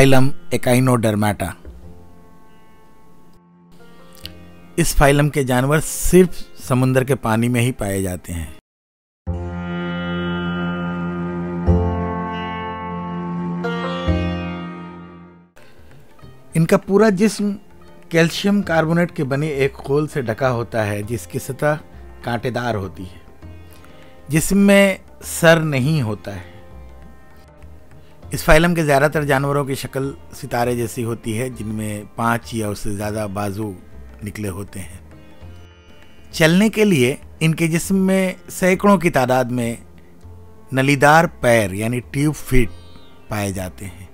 Phylum Echinodermata. इस phylum के जानवर सिर्फ समुद्र के पानी में ही पाए जाते हैं। इनका पूरा जिस्म कैल्शियम कार्बोनेट के बने एक खोल से ढका होता है, जिसकी सतह कांटेदार होती है। जिस्म में सर नहीं होता है। इस फाइलम के ज़्यादातर जानवरों की शक्ल सितारे जैसी होती है, जिनमें 5 या उससे ज़्यादा बाजू निकले होते हैं। चलने के लिए इनके जिस्म में सैकड़ों की तादाद में नलीदार पैर यानी ट्यूब फीट पाए जाते हैं।